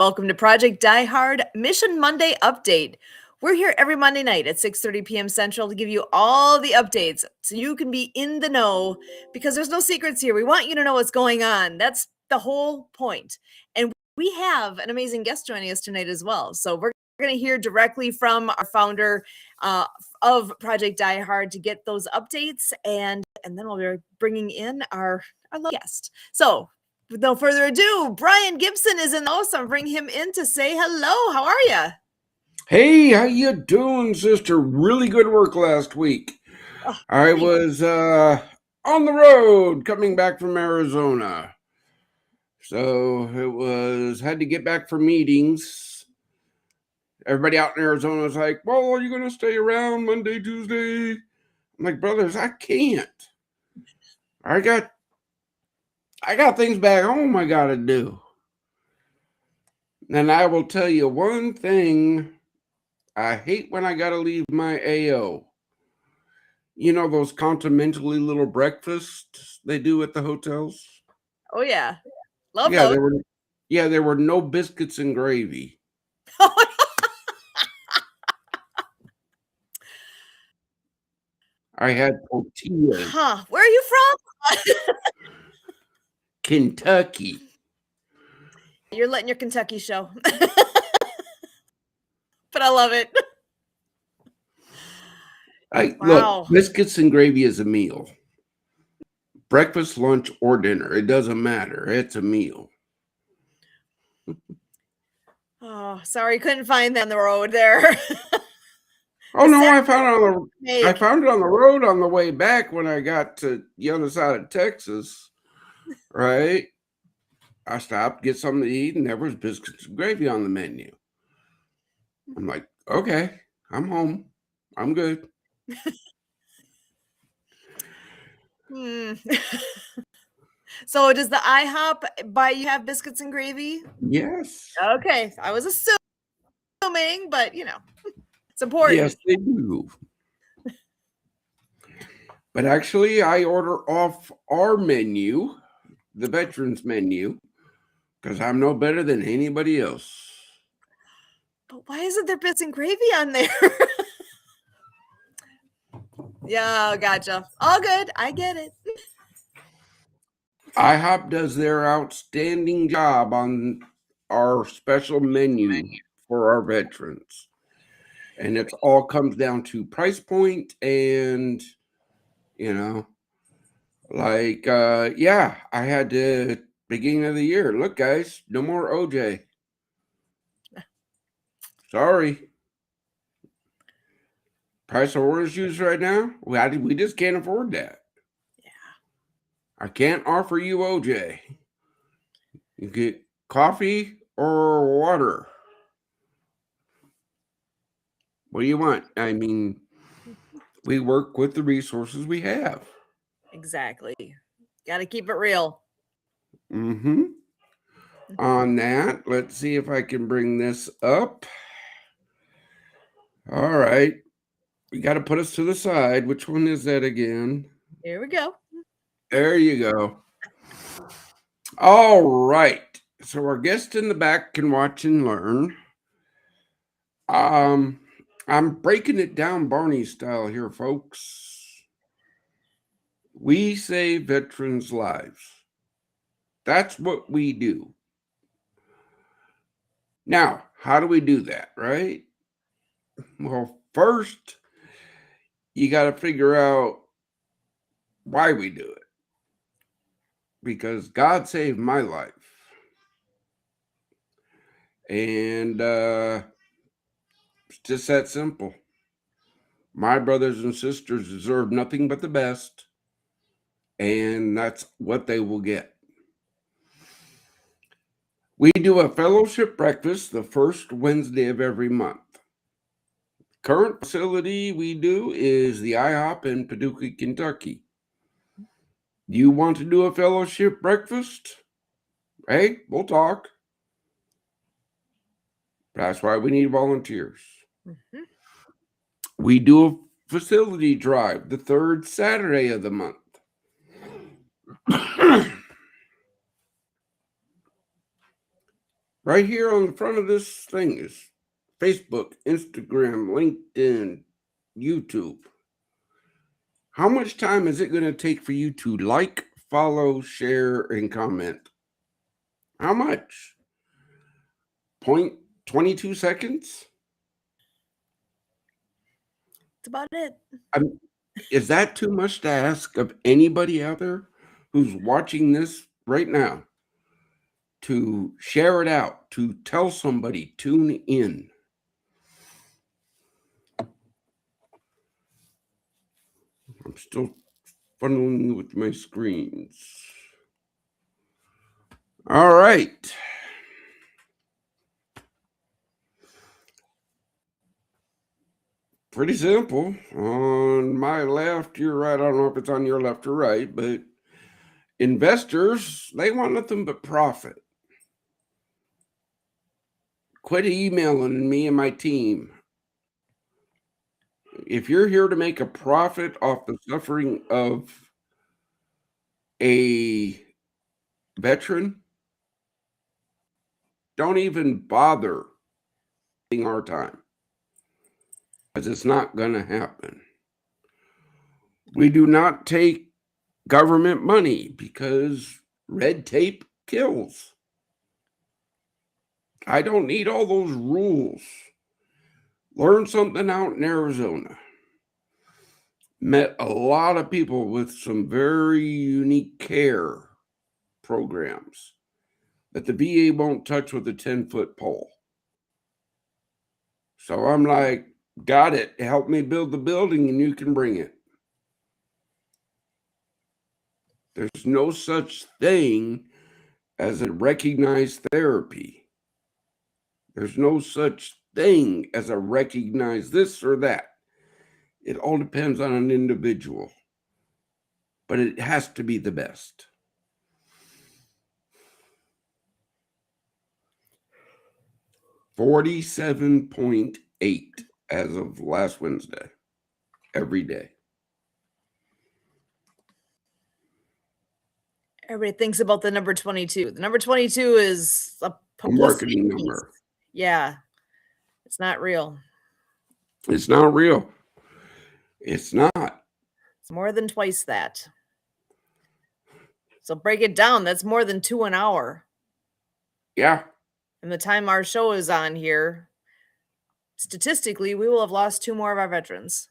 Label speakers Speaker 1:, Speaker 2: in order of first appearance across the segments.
Speaker 1: Welcome to Project Die Hard Mission Monday Update. We're here every Monday night at 6:30 p.m. Central to give you all the updates so you can be in the know because there's no secrets here. We want you to know what's going on. That's the whole point. And we have an amazing guest joining us tonight as well. So we're going to hear directly from our founder of Project Die Hard to get those updates. And then we'll be bringing in our guest. So with no further ado, Brian Gibson is in the house. I'm bringing him in to say hello. How are you?
Speaker 2: Hey, how you doing, sister? Really good work last week. I was on the road coming back from Arizona. So had to get back for meetings. Everybody out in Arizona was like, well, are you going to stay around Monday, Tuesday? I'm like, brothers, I can't. I got things back home I got to do. And I will tell you one thing. I hate when I got to leave my AO. You know those complimentary little breakfasts they do at the hotels?
Speaker 1: Oh, yeah. Love
Speaker 2: Yeah,
Speaker 1: those.
Speaker 2: there were no biscuits and gravy. I had tortillas.
Speaker 1: Huh. Where are you from?
Speaker 2: Kentucky.
Speaker 1: You're letting your Kentucky show. But I love it.
Speaker 2: Look, biscuits and gravy is a meal. Breakfast, lunch, or dinner. It doesn't matter. It's a meal.
Speaker 1: Oh, sorry, couldn't find that on the road there.
Speaker 2: Oh no, I found it on the road on the way back when I got to the other side of Texas. Right? I stopped, get something to eat, and there was biscuits and gravy on the menu. I'm like, okay, I'm home. I'm good.
Speaker 1: So does the IHOP buy you have biscuits and gravy?
Speaker 2: Yes.
Speaker 1: Okay. I was assuming, but it's important.
Speaker 2: Yes, they do. But actually, I order off our menu, the veterans menu, because I'm no better than anybody else.
Speaker 1: But why isn't there bits and gravy on there? Yeah, gotcha. All good. I get it.
Speaker 2: IHOP does their outstanding job on our special menu for our veterans. And it all comes down to price point and, I had to, beginning of the year, look, guys, no more OJ. Sorry. Price of orange juice right now, we just can't afford that.
Speaker 1: Yeah.
Speaker 2: I can't offer you OJ. You get coffee or water. What do you want? I mean, we work with the resources we have.
Speaker 1: Exactly. Got to keep it real.
Speaker 2: On that, let's see if I can bring this up. All right. We got to put us to the side. Which one is that again?
Speaker 1: Here we go.
Speaker 2: There you go. All right. So our guest in the back can watch and learn. I'm breaking it down Barney style here, folks. We save veterans' lives. That's what we do. Now, how do we do that, right? Well, first, you got to figure out why we do it. Because God saved my life. And it's just that simple. My brothers and sisters deserve nothing but the best. And that's what they will get. We do a fellowship breakfast the first Wednesday of every month. Current facility we do is the IHOP in Paducah, Kentucky. You want to do a fellowship breakfast? Hey, we'll talk. That's why we need volunteers. We do a facility drive the third Saturday of the month. Right here on the front of this thing is Facebook, Instagram, LinkedIn, YouTube. How much time is it going to take for you to like, follow, share, and comment? How much? 0.22 seconds?
Speaker 1: That's about it.
Speaker 2: Is that too much to ask of anybody out there who's watching this right now to share it out, to tell somebody, tune in? I'm still funneling with my screens. All right. Pretty simple. On my left, your right. I don't know if it's on your left or right, but investors, they want nothing but profit. Quit emailing me and my team. If you're here to make a profit off the suffering of a veteran, don't even bother wasting our time, because it's not going to happen. We do not take government money because red tape kills. I don't need all those rules. Learned something out in Arizona. Met a lot of people with some very unique care programs that the VA won't touch with a 10-foot pole. So I'm like, got it. Help me build the building and you can bring it. There's no such thing as a recognized therapy. There's no such thing as a recognized this or that. It all depends on an individual, but it has to be the best. $47.8 as of last Wednesday, every day.
Speaker 1: Everybody thinks about the number 22. The number 22 is a publicity
Speaker 2: marketing
Speaker 1: piece.
Speaker 2: number.
Speaker 1: Yeah. It's not real.
Speaker 2: It's not real. It's not.
Speaker 1: It's more than twice that. So break it down. That's more than 2 an hour.
Speaker 2: Yeah.
Speaker 1: And the time our show is on here, statistically, we will have lost 2 more of our veterans.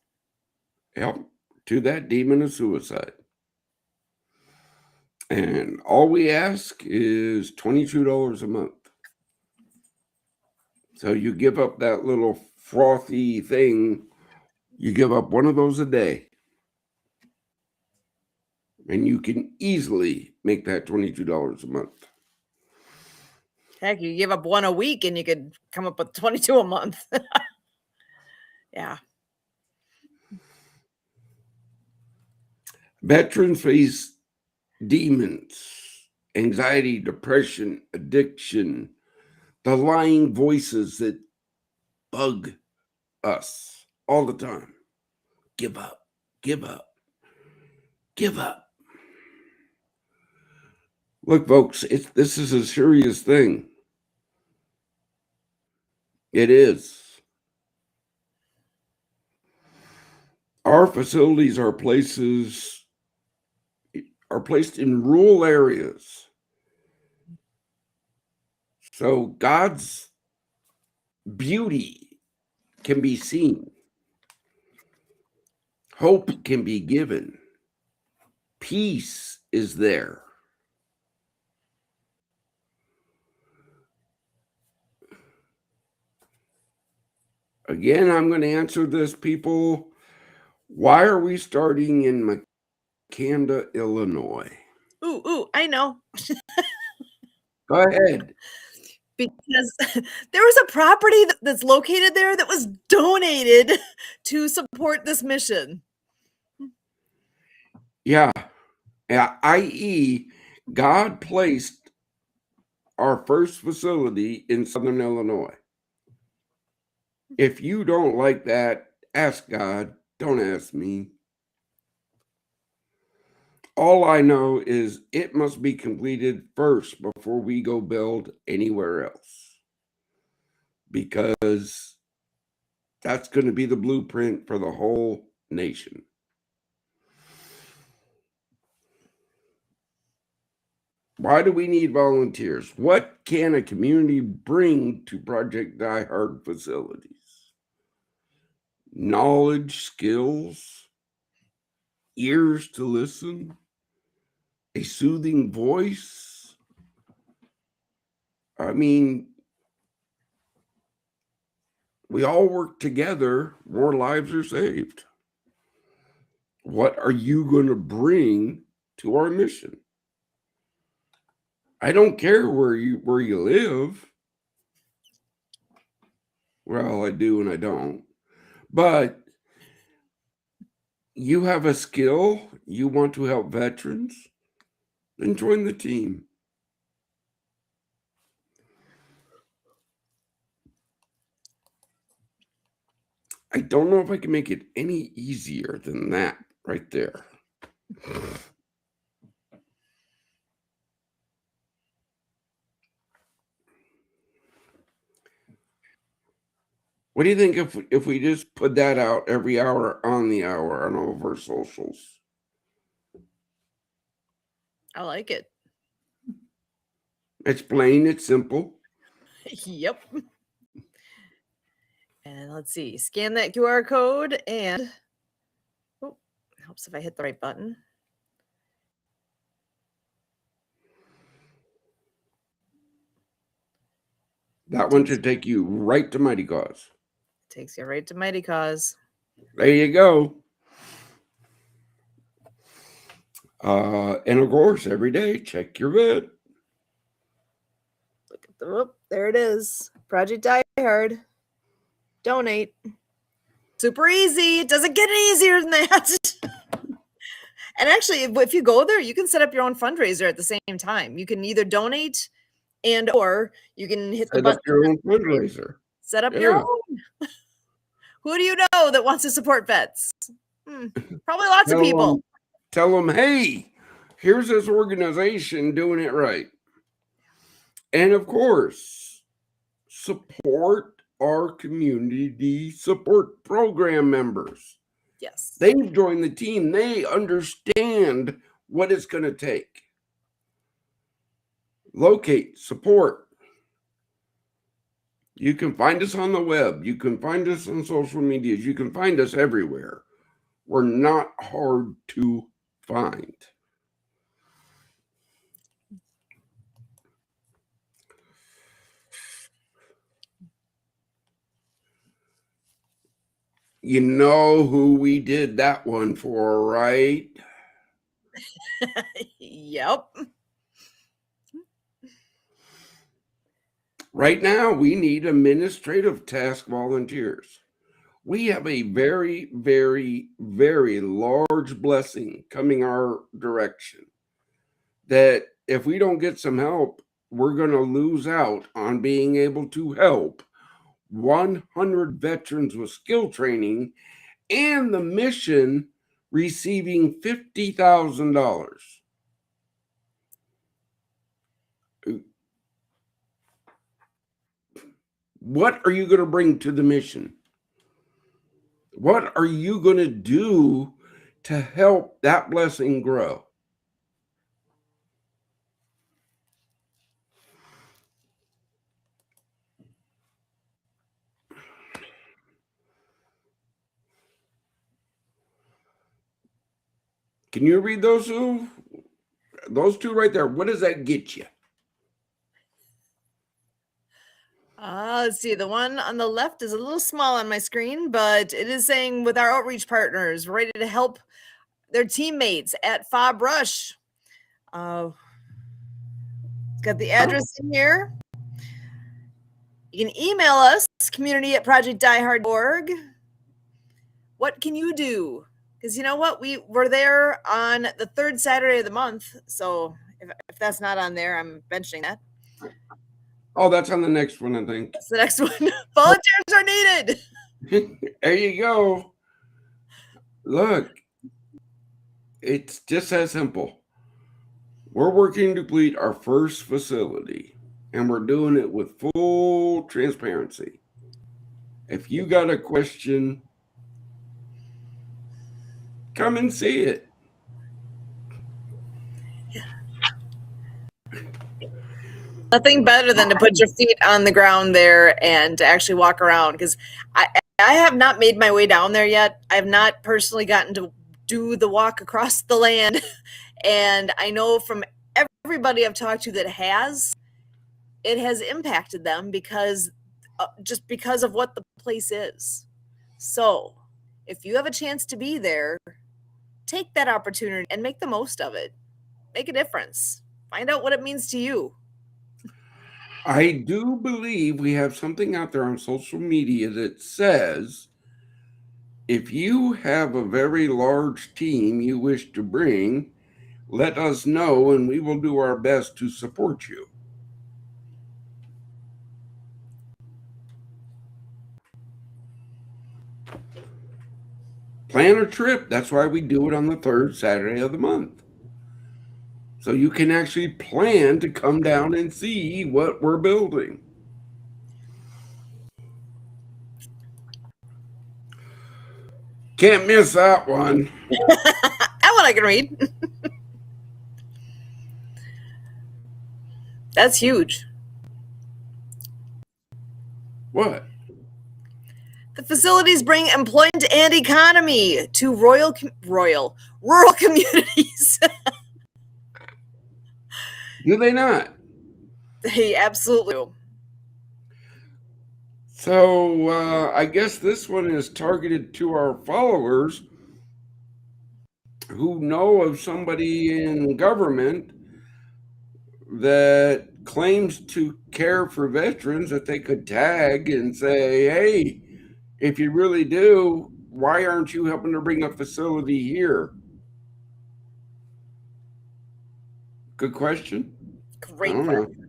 Speaker 2: Yep. To that demon of suicide. And all we ask is $22 a month. So you give up that little frothy thing, you give up one of those a day. And you can easily make that $22 a month.
Speaker 1: Heck, you give up one a week and you could come up with 22 a month. Yeah.
Speaker 2: Veterans face demons, anxiety, depression, addiction, the lying voices that bug us all the time. Give up, give up, give up. Look, folks, this is a serious thing. It is. Our facilities are placed in rural areas. So God's beauty can be seen. Hope can be given. Peace is there. Again, I'm going to answer this, people. Why are we starting in Makanda, Illinois?
Speaker 1: Ooh, I know.
Speaker 2: Go ahead.
Speaker 1: Because there was a property that's located there that was donated to support this mission.
Speaker 2: Yeah, i.e., God placed our first facility in Southern Illinois. If you don't like that, ask God. Don't ask me. All I know is it must be completed first before we go build anywhere else. because that's going to be the blueprint for the whole nation. Why do we need volunteers? What can a community bring to Project Die Hard facilities? Knowledge, skills, ears to listen, a soothing voice. I mean, we all work together, more lives are saved. What are you going to bring to our mission? I don't care where you live. Well, I do and I don't. But you have a skill, you want to help veterans, then join the team. I don't know if I can make it any easier than that right there. What do you think if we just put that out every hour on all of our socials?
Speaker 1: I like it.
Speaker 2: It's plain, it's simple.
Speaker 1: Yep. And let's see, scan that QR code and helps if I hit the right button.
Speaker 2: That one should take you right to Mighty Cause.
Speaker 1: Takes you right to Mighty Cause.
Speaker 2: There you go. And of course, every day, check your vet.
Speaker 1: Look at the there it is. Project Die Hard. Donate. Super easy. It doesn't get any easier than that. And actually, if you go there, you can set up your own fundraiser at the same time. You can either donate or you can hit the button.
Speaker 2: Set up your own fundraiser.
Speaker 1: Set up your own. Who do you know that wants to support vets? Probably lots of people.
Speaker 2: Tell them, hey, here's this organization doing it right. And of course, support our community support program members.
Speaker 1: Yes.
Speaker 2: They've joined the team. They understand what it's going to take. Locate, support. You can find us on the web. You can find us on social medias. You can find us everywhere. We're not hard to find. You know who we did that one for, right?
Speaker 1: Yep.
Speaker 2: Right now, we need administrative task volunteers. We have a very, very, very large blessing coming our direction that if we don't get some help, we're going to lose out on being able to help 100 veterans with skill training and the mission receiving $50,000. What are you going to bring to the mission? What are you going to do to help that blessing grow? Can you read those two? Those two right there. What does that get you?
Speaker 1: Let's see. The one on the left is a little small on my screen, but it is saying with our outreach partners, we're ready to help their teammates at Fob Rush. Got the address in here. You can email us, community@projectdiehard.org. What can you do? Because you know what? We're there on the third Saturday of the month. So if that's not on there, I'm mentioning that.
Speaker 2: Oh, that's on the next one, I think.
Speaker 1: That's the next one. Volunteers are needed.
Speaker 2: There you go. Look, it's just that simple. We're working to complete our first facility. and we're doing it with full transparency. If you got a question, come and see it.
Speaker 1: Nothing better than to put your feet on the ground there and to actually walk around, because I have not made my way down there yet. I have not personally gotten to do the walk across the land. And I know from everybody I've talked to that it has impacted them because just because of what the place is. So if you have a chance to be there, take that opportunity and make the most of it. Make a difference. Find out what it means to you.
Speaker 2: I do believe we have something out there on social media that says if you have a very large team you wish to bring, let us know and we will do our best to support you. Plan a trip. That's why we do it on the third Saturday of the month. So you can actually plan to come down and see what we're building. Can't miss that one.
Speaker 1: That one I can read. That's huge.
Speaker 2: What?
Speaker 1: The facilities bring employment and economy to rural communities.
Speaker 2: Do they not?
Speaker 1: They absolutely do.
Speaker 2: So I guess this one is targeted to our followers who know of somebody in government that claims to care for veterans that they could tag and say, hey, if you really do, why aren't you helping to bring a facility here? Good question.
Speaker 1: Great
Speaker 2: I don't
Speaker 1: question.
Speaker 2: know.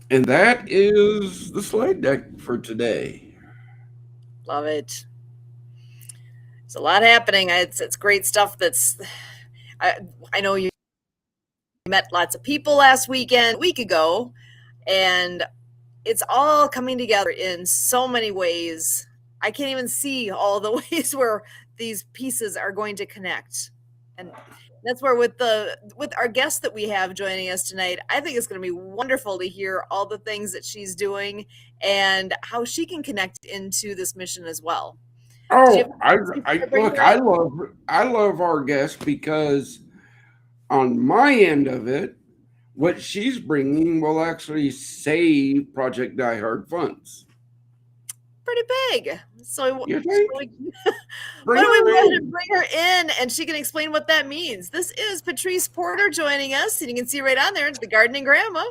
Speaker 2: And that is the slide deck for today.
Speaker 1: Love it. There's a lot happening. It's great stuff. I know you met lots of people last weekend, a week ago, and it's all coming together in so many ways. I can't even see all the ways where these pieces are going to connect. And that's where with our guest that we have joining us tonight, I think it's going to be wonderful to hear all the things that she's doing and how she can connect into this mission as well.
Speaker 2: Oh, I love our guest because on my end of it, what she's bringing will actually save Project Die Hard funds.
Speaker 1: Pretty big. So
Speaker 2: You think?
Speaker 1: why
Speaker 2: Bring
Speaker 1: don't we
Speaker 2: her
Speaker 1: go ahead
Speaker 2: in.
Speaker 1: and bring her in and she can explain what that means. This is Patrice Porter joining us, and you can see right on there, the gardening grandma.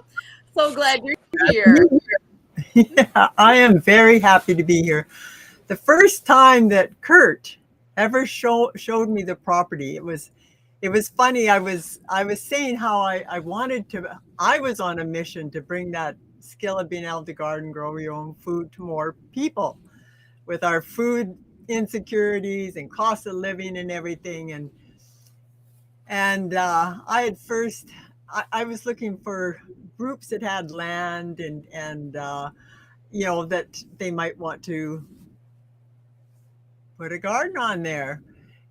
Speaker 1: So glad you're here.
Speaker 3: Yeah, I am very happy to be here. The first time that Kurt ever showed me the property, it was funny. I was saying how I wanted to. I was on a mission to bring that skill of being able to garden, grow your own food to more people, with our food insecurities and cost of living and everything. And I had first. I was looking for groups that had land and that they might want to put a garden on there.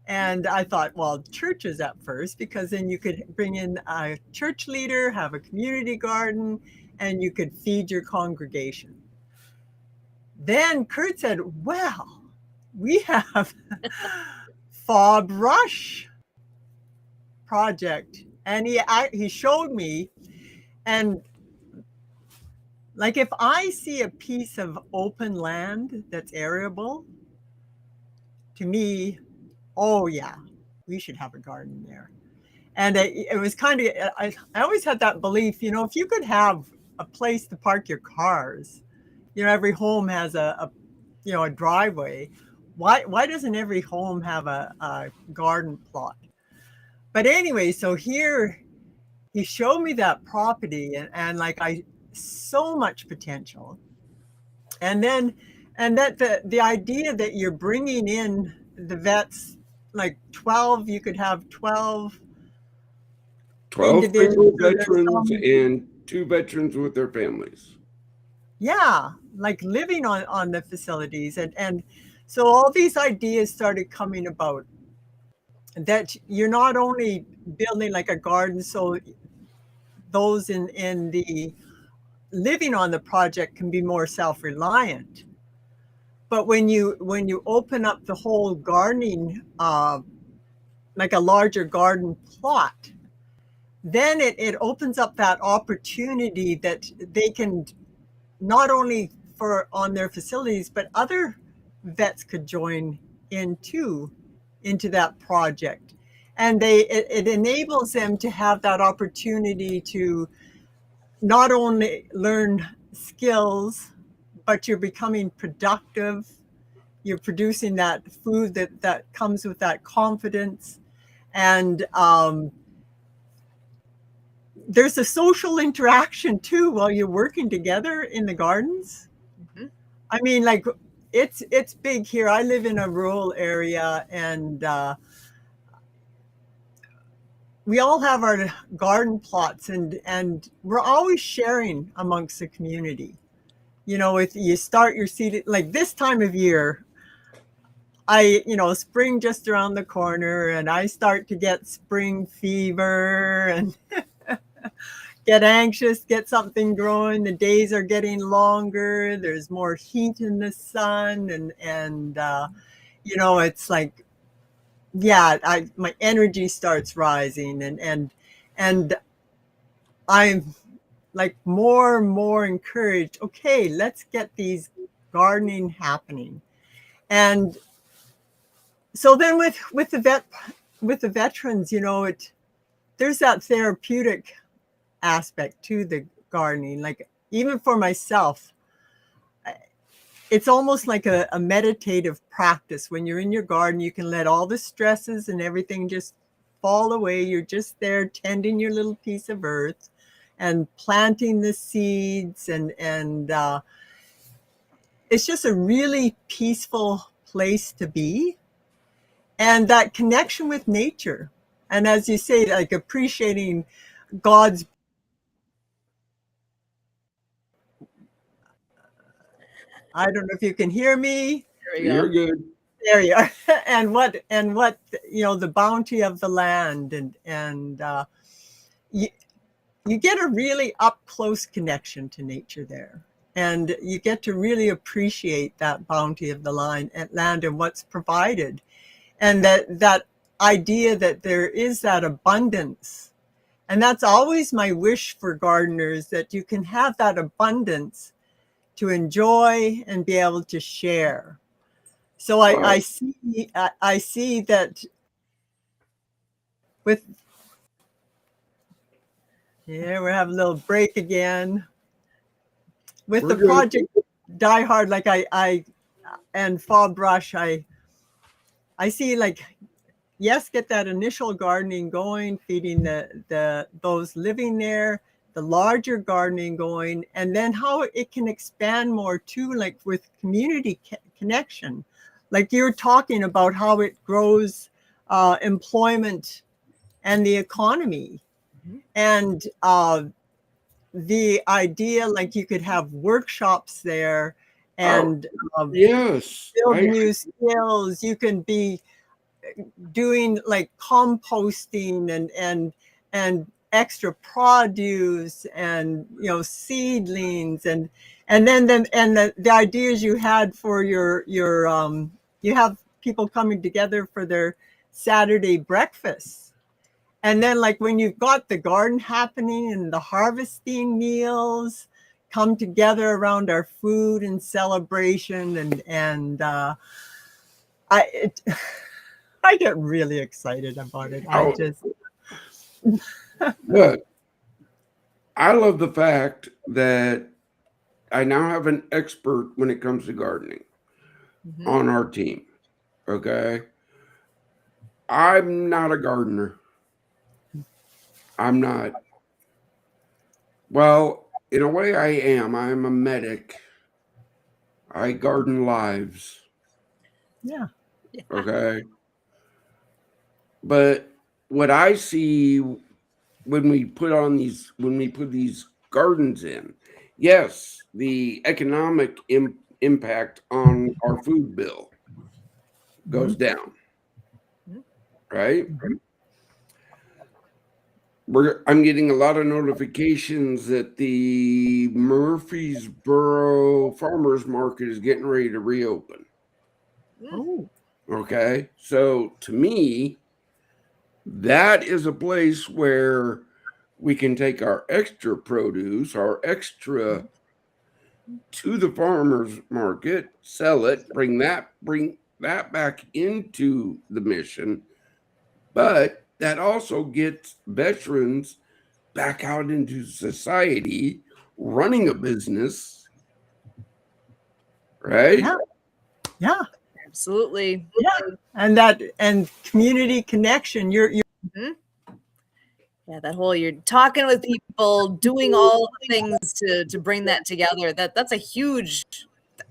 Speaker 3: And I thought, well, churches at first, because then you could bring in a church leader, have a community garden, and you could feed your congregation. Then Kurt said, well, we have Fob Rush project. And he showed me, and like if I see a piece of open land that's arable, to me, oh yeah, we should have a garden there. And it was kind of, I always had that belief, if you could have a place to park your cars, every home has a driveway. Why doesn't every home have a garden plot? But anyway, so here he showed me that property and like so much potential. And that the idea that you're bringing in the vets like 12, you could have 12
Speaker 2: 12
Speaker 3: individuals.
Speaker 2: single veterans and 2 veterans with their families.
Speaker 3: Yeah, like living on the facilities. And so all these ideas started coming about, that you're not only building like a garden so those in the living on the project can be more self-reliant, but when you open up the whole gardening, like a larger garden plot, then it opens up that opportunity that they can not only for on their facilities, but other vets could join into that project. And it enables them to have that opportunity to not only learn skills, but you're becoming productive. You're producing that food that comes with that confidence. And there's a social interaction too while you're working together in the gardens.
Speaker 1: Mhm.
Speaker 3: I mean, like it's big here. I live in a rural area, and we all have our garden plots, and we're always sharing amongst the community. You know, if you start your seed like this time of year, spring just around the corner, and I start to get spring fever and get anxious, get something growing. The days are getting longer. There's more heat in the sun, and it's like, yeah, my energy starts rising, and I'm like more and more encouraged. Okay, let's get these gardening happening. And so then with the veterans, there's that therapeutic aspect to the gardening. Like even for myself, it's almost like a meditative practice. When you're in your garden, you can let all the stresses and everything just fall away. You're just there tending your little piece of earth and planting the seeds, and it's just a really peaceful place to be, and that connection with nature. And as you say, like appreciating God's. I don't know if you can hear me.
Speaker 1: There we
Speaker 2: You're
Speaker 1: go.
Speaker 2: good.
Speaker 3: There you are. And what the bounty of the land, and you get a really up close connection to nature there, and you get to really appreciate that bounty of the land and what's provided, and that idea that there is that abundance. And that's always my wish for gardeners, that you can have that abundance to enjoy and be able to share. So I see that with, yeah, we're having a little break again with
Speaker 2: We're
Speaker 3: the
Speaker 2: good.
Speaker 3: project Die Hard. Like I and Fall Brush, I see, like, yes, get that initial gardening going, feeding those living there, the larger gardening going, and then how it can expand more too, like with community connection. Like you're talking about how it grows employment and the economy.
Speaker 1: Mhm.
Speaker 3: And the idea, like you could have workshops there
Speaker 2: Oh,
Speaker 3: and
Speaker 2: yes.
Speaker 3: build new skills. You can be doing like composting and extra produce, and seedlings, and then the ideas you had for your you have people coming together for their Saturday breakfasts. And then, like, when you've got the garden happening and the harvesting meals come together around our food and celebration, and I I get really excited about it. I
Speaker 2: Oh,
Speaker 3: just
Speaker 2: look, I love the fact that I now have an expert when it comes to gardening
Speaker 1: Mhm.
Speaker 2: on our team. Okay. I'm not a gardener. I'm not. Well, in a way, I am. I'm a medic. I garden lives.
Speaker 3: yeah.
Speaker 2: Okay. But what I see when we put these gardens in, yes, the economic impact on our food bill goes down, right? I'm getting a lot of notifications that the Murfreesboro Farmers Market is getting ready to reopen.
Speaker 3: Oh,
Speaker 2: Okay, so to me, that is a place where we can take our extra produce, our extra to the farmers market, sell it, bring that back into the mission, but that also gets veterans back out into society running a business, right?
Speaker 3: yeah, yeah,
Speaker 1: Absolutely.
Speaker 3: yeah. And community connection. You're
Speaker 1: Mhm. Yeah, that whole you're talking with people, doing all the things to bring that together. That's a huge.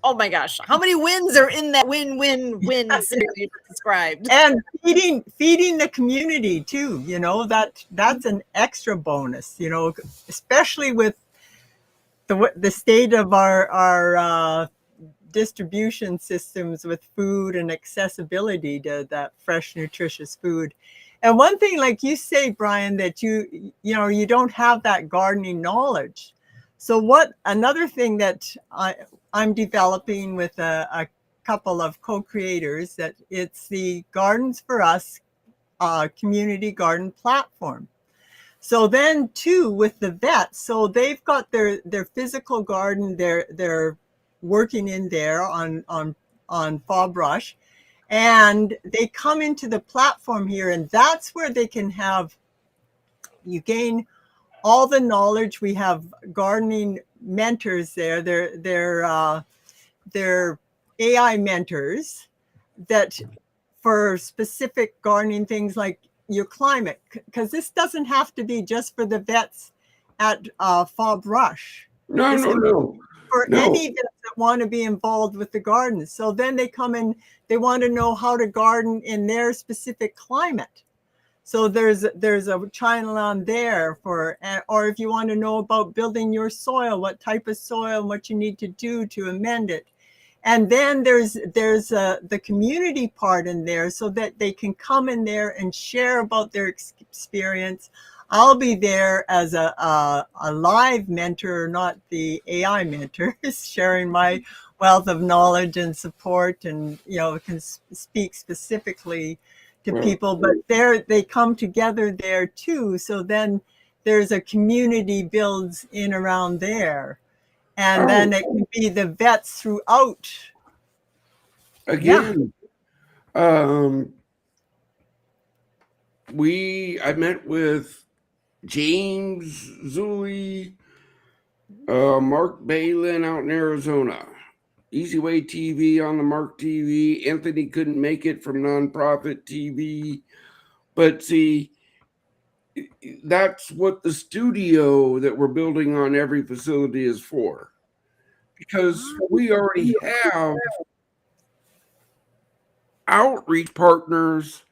Speaker 1: Oh my gosh, how many wins are in that win-win-win scenario you described?
Speaker 3: and feeding the community too. You know that's an extra bonus. You know, especially with the state of our distribution systems with food and accessibility to that fresh, nutritious food. And one thing, like you say, Brian, that you don't have that gardening knowledge. So another thing that I'm developing with a couple of co-creators, that it's the Gardens for Us community garden platform. So then too with the vets, so they've got their physical garden, they're working in there on fall brush, and they come into the platform here, and that's where they can you gain all the knowledge. We have gardening mentors there. They're AI mentors that for specific gardening things like your climate, because this doesn't have to be just for the vets at Fall Brush.
Speaker 2: No,
Speaker 3: This
Speaker 2: no,
Speaker 3: can be
Speaker 2: no,
Speaker 3: for
Speaker 2: no.
Speaker 3: any vets that want to be involved with the garden. So then they come in, they want to know how to garden in their specific climate. So there's a channel on there or if you want to know about building your soil, what type of soil, and what you need to do to amend it. And then there's the community part in there, so that they can come in there and share about their experience. I'll be there as a live mentor, not the AI mentor, sharing my wealth of knowledge and support, and can speak specifically to people. But they come together there too. So then there's a community builds in around there. And then it can be the vets throughout. Yeah.
Speaker 2: Again, I met with James Zuli, Mark Balin out in Arizona. Easy Way TV on the Mark TV. Anthony couldn't make it from Nonprofit TV. But see, that's what the studio that we're building on every facility is for. Because we already have outreach partners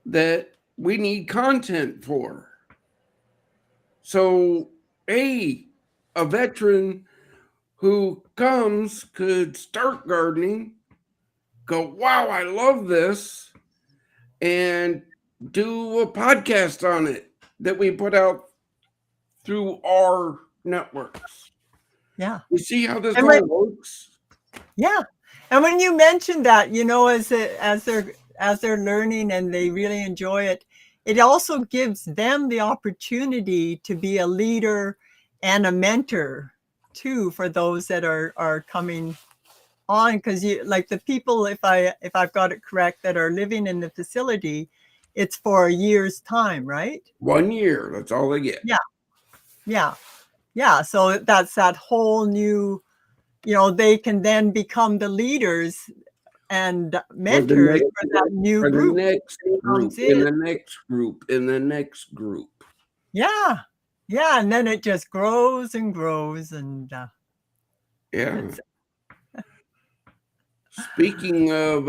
Speaker 2: that we need content for. So, a veteran who comes could start gardening, go, wow, I love this, and do a podcast on it that we put out through our networks.
Speaker 3: Yeah.
Speaker 2: You see how this all works?
Speaker 3: Yeah. And when you mentioned that, as they're learning and they really enjoy it, it also gives them the opportunity to be a leader and a mentor too for those that are coming on, because like the people, if I've got it correct, that are living in the facility, it's for a year's time, right?
Speaker 2: 1 year, that's all they get.
Speaker 3: Yeah. So that's that whole new, they can then become the leaders and mentors for that new group.
Speaker 2: The next group, in the next group, in the next group.
Speaker 3: Yeah. And then it just grows and grows, and
Speaker 2: yeah. Speaking of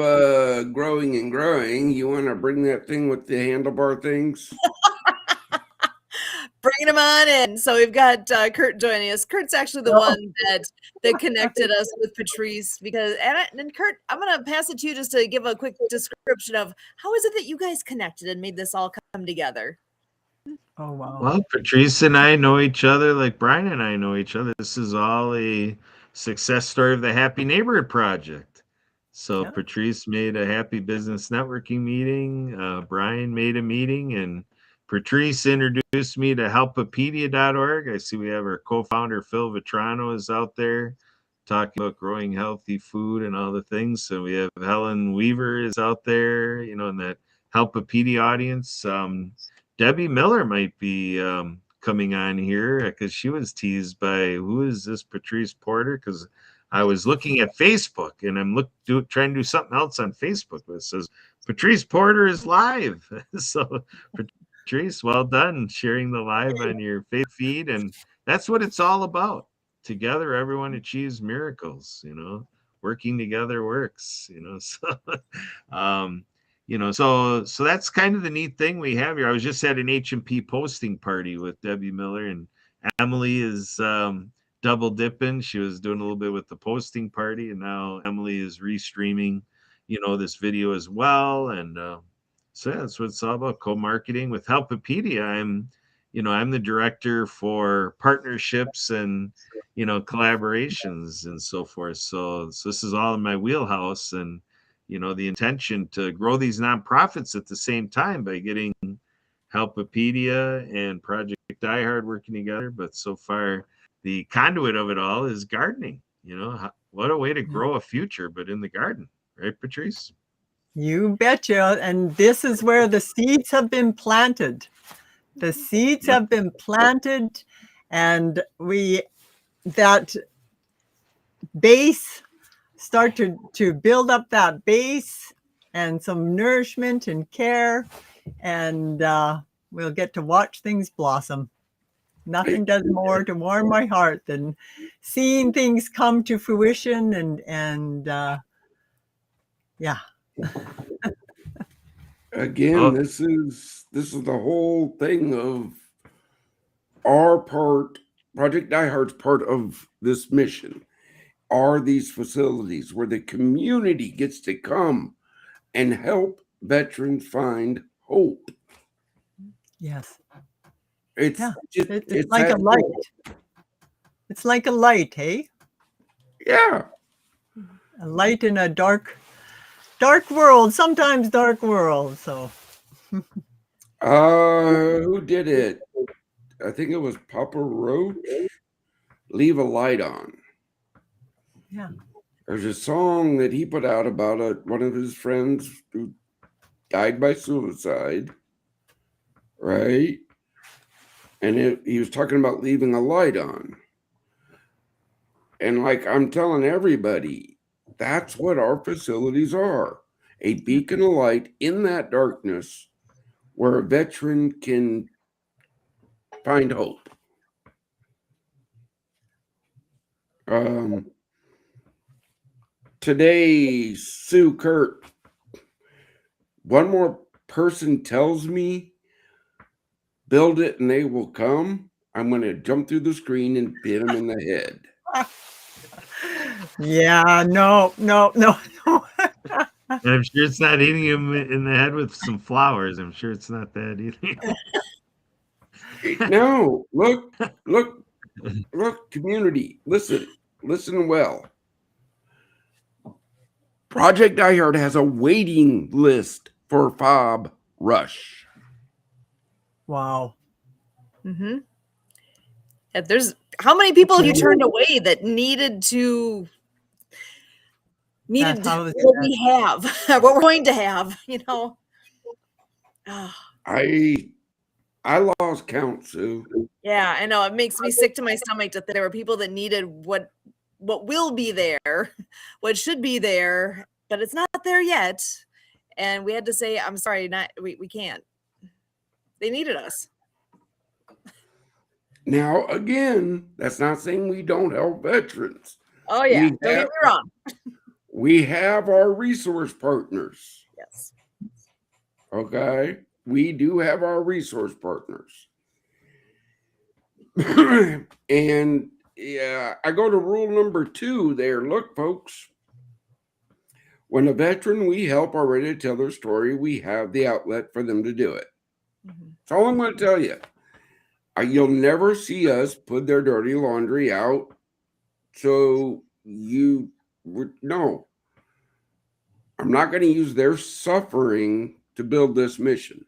Speaker 2: growing and growing, you want to bring that thing with the handlebar things?
Speaker 1: Bringing him on in. So we've got Kurt joining us. Kurt's actually the one that connected us with Patrice because and Kurt, I'm gonna pass it to you just to give a quick description of how is it that you guys connected and made this all come together.
Speaker 3: Oh wow.
Speaker 4: Well, Patrice and I know each other like Brian and I know each other. This is all a success story of the Happy Neighborhood Project. So
Speaker 3: Yeah.
Speaker 4: Patrice made a happy business networking meeting. Brian made a meeting, and Patrice introduced me to helpapedia.org. I see we have our co-founder Phil Vitrano is out there talking about growing healthy food and all the things. So we have Helen Weaver is out there, you know, in that Helpapedia audience. Debbie Miller might be coming on here because she was teased by who is this Patrice Porter? Because I was looking at Facebook and I'm trying to do something else on Facebook that says Patrice Porter is live. So Patrice, well done sharing the live on your Facebook feed, and that's what it's all about. Together, everyone achieves miracles. You know, working together works. You know, so. So that's kind of the neat thing we have here. I was just at an H&P posting party with Debbie Miller, and Emily is double dipping. She was doing a little bit with the posting party, and now Emily is restreaming, this video as well. And so yeah, that's what it's all about, co-marketing with Helpapedia. I'm the director for partnerships and collaborations and so forth. So this is all in my wheelhouse, and the intention to grow these nonprofits at the same time by getting Helpapedia and Project Die Hard working together. But so far, the conduit of it all is gardening. What a way to grow a future, but in the garden, right, Patrice?
Speaker 3: You betcha. And this is where the seeds have been planted. The seeds have been planted, and that base start to build up that base and some nourishment and care, and we'll get to watch things blossom. Nothing does more to warm my heart than seeing things come to fruition and yeah.
Speaker 2: Again, this is the whole thing of our part. Project Die Hard's part of this mission are these facilities where the community gets to come and help veterans find hope.
Speaker 3: Yes.
Speaker 2: It's
Speaker 3: like a light. It's like a light, hey?
Speaker 2: Yeah.
Speaker 3: A light in a dark world, sometimes dark world. So
Speaker 2: who did it? I think it was Papa Roach. Leave a Light On.
Speaker 3: Yeah.
Speaker 2: There's a song that he put out about one of his friends who died by suicide, right? And he was talking about leaving a light on. And like I'm telling everybody, that's what our facilities are. A beacon of light in that darkness where a veteran can find hope. Today, Sue, Kurt, one more person tells me, build it and they will come, I'm going to jump through the screen and hit them in the head.
Speaker 3: Yeah, no.
Speaker 4: And I'm sure it's not hitting him in the head with some flowers. I'm sure it's not that either.
Speaker 2: No, look, community, listen well. Project Die Hard has a waiting list for Fob Rush.
Speaker 3: Wow.
Speaker 1: Mm-hmm. There's how many people have you turned away that needed what we have, what we're going to have,
Speaker 2: I lost count, Sue.
Speaker 1: Yeah, I know. It makes me sick to my stomach that there were people that needed what will be there, what should be there, but it's not there yet. And we had to say, I'm sorry, we can't. They needed us.
Speaker 2: Now, again, that's not saying we don't help veterans.
Speaker 1: Oh, yeah. Don't get me wrong.
Speaker 2: we have our resource partners.
Speaker 1: Yes.
Speaker 2: Okay. We do have our resource partners. And yeah, I go to rule number 2 there. Look, folks, when a veteran we help are ready to tell their story, we have the outlet for them to do it. That's all I'm going to tell you. You'll never see us put their dirty laundry out. So no, I'm not going to use their suffering to build this mission.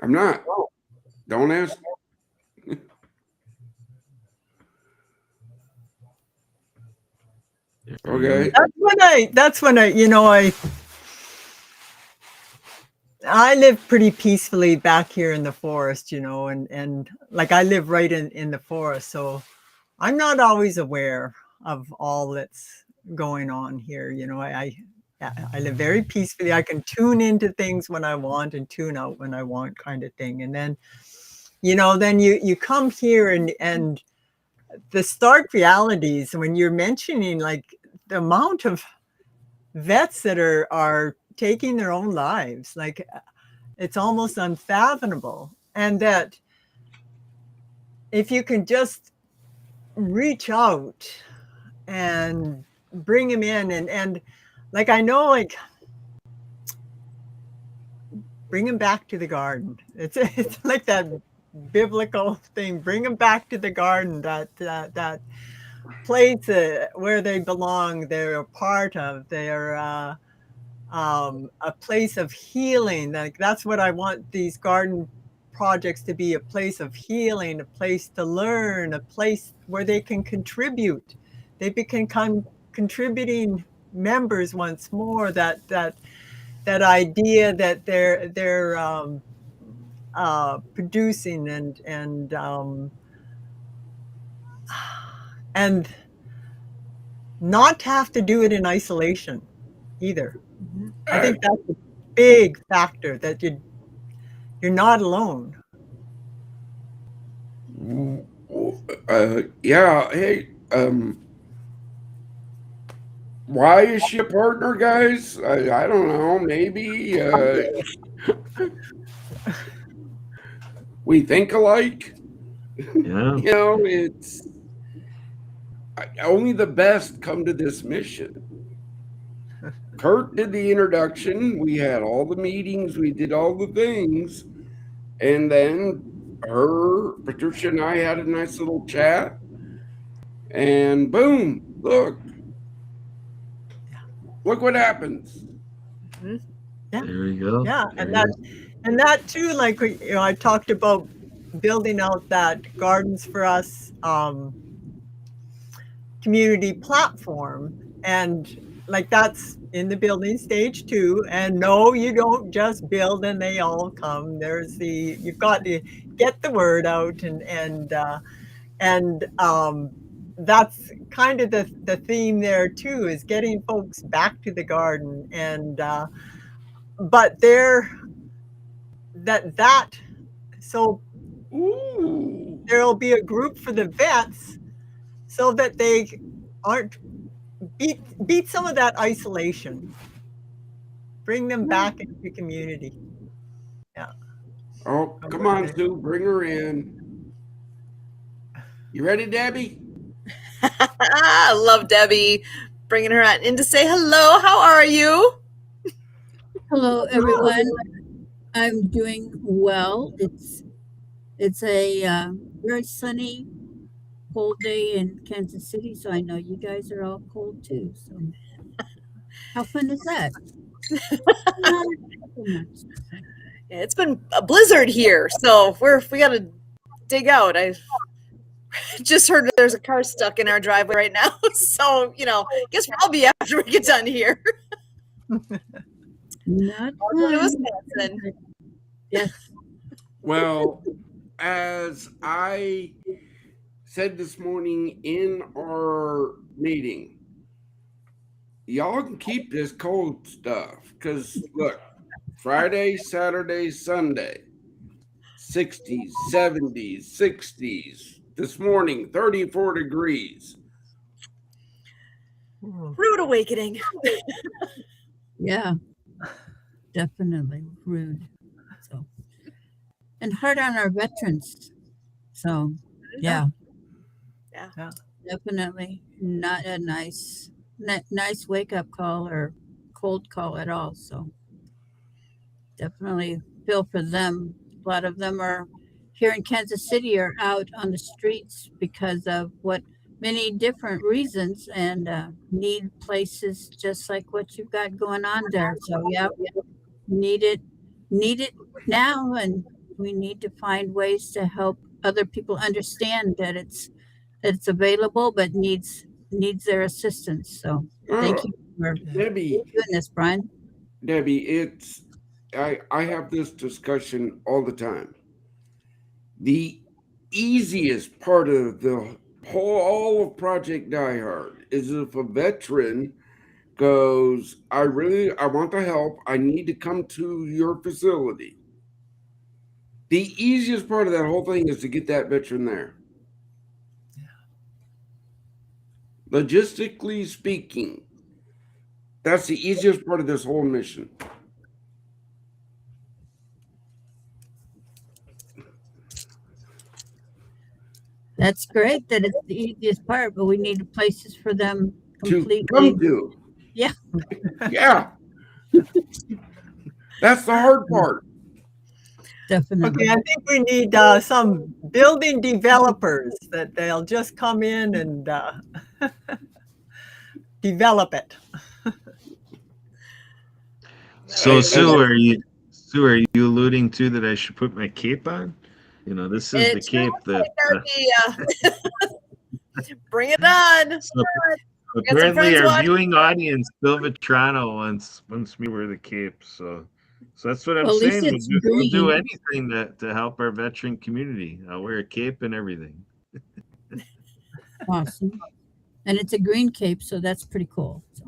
Speaker 2: I'm not. Don't ask. Okay.
Speaker 3: That's when I live pretty peacefully back here in the forest, and like I live right in the forest, so I'm not always aware of all that's going on here. I live very peacefully. I can tune into things when I want and tune out when I want, kind of thing. And then, then you come here and the stark realities when you're mentioning like the amount of vets that are taking their own lives, like it's almost unfathomable. And that if you can just reach out and bring them in and like I know, like bring them back to the garden. It's like that biblical thing. Bring them back to the garden. That place where they belong. They're a part of. They're a place of healing. Like that's what I want these garden projects to be: a place of healing, a place to learn, a place where they can contribute. They become contributing members once more. That idea that they're producing and not have to do it in isolation either. I think that's a big factor, that you're not alone.
Speaker 2: Yeah. Hey, why is she a partner, guys? I don't know. Maybe we think alike.
Speaker 4: Yeah.
Speaker 2: It's only the best come to this mission. Kurt did the introduction. We had all the meetings. We did all the things. And then Patricia and I had a nice little chat. And boom, look what happens.
Speaker 3: Yeah.
Speaker 4: There we go.
Speaker 3: Yeah, and that too, like I talked about building out that Gardens for Us community platform, and like that's in the building stage too. And no, you don't just build and they all come. You've got to get the word out, and that's kind of the theme there too, is getting folks back to the garden. And but so
Speaker 2: Ooh.
Speaker 3: there'll be a group for the vets so that they aren't beat some of that isolation, bring them back into the community. Yeah.
Speaker 2: Oh, come on, Sue, bring her in. You ready, Debbie?
Speaker 1: I love Debbie bringing her in to say hello. How are you?
Speaker 5: Hello, everyone. I'm doing well. It's a very sunny, cold day in Kansas City, so I know you guys are all cold too. So, how fun is that? Not so much.
Speaker 1: Yeah, it's been a blizzard here, so we got to dig out. I just heard there's a car stuck in our driveway right now, so guess I'll be after we get done here.
Speaker 5: Not
Speaker 1: fun.
Speaker 5: Yes.
Speaker 2: Well, as I said this morning in our meeting, y'all can keep this cold stuff, because look, Friday, Saturday, Sunday, 60s, 70s, 60s. This morning, 34 degrees.
Speaker 1: Rude awakening.
Speaker 5: Yeah, definitely rude. So, and hard on our veterans. So, yeah,
Speaker 1: Yeah.
Speaker 5: definitely not a nice wake up call or cold call at all. So, definitely feel for them. A lot of them are here in Kansas City are out on the streets because of what many different reasons and need places just like what you've got going on there. So yeah, need it need it now, and we need to find ways to help other people understand that it's available but needs their assistance. So thank
Speaker 2: Oh,
Speaker 5: you for
Speaker 2: Debbie,
Speaker 5: doing this, Brian.
Speaker 2: it's I have this discussion all the time. The easiest part of the whole all of Project Die Hard is if a veteran goes, I want the help. I need to come to your facility. The easiest part of that whole thing is to get that veteran there. Logistically speaking, that's the easiest part of this whole mission.
Speaker 5: That's great that it's the easiest part, but we need places for them
Speaker 2: To
Speaker 5: completely.
Speaker 2: come to.
Speaker 5: Yeah.
Speaker 2: Yeah. That's the hard part.
Speaker 5: Definitely.
Speaker 3: Okay, I think we need some building developers that they'll just come in and develop it.
Speaker 4: So
Speaker 2: I-
Speaker 4: Sue, are you alluding to that I should put my cape on? You know, this is the
Speaker 1: It's
Speaker 4: cape that.
Speaker 1: Bring it on.
Speaker 4: So
Speaker 1: Got some
Speaker 4: apparently,
Speaker 1: friends
Speaker 4: our
Speaker 1: watching.
Speaker 4: viewing audience, Bill Vetrano, wants me to wear the cape. So that's what I'm
Speaker 5: Well, at least
Speaker 4: saying.
Speaker 5: it's
Speaker 4: We'll do
Speaker 5: green.
Speaker 4: anything to help our veteran community. I'll wear a cape and everything.
Speaker 5: Awesome. And it's a green cape, so that's pretty cool. So,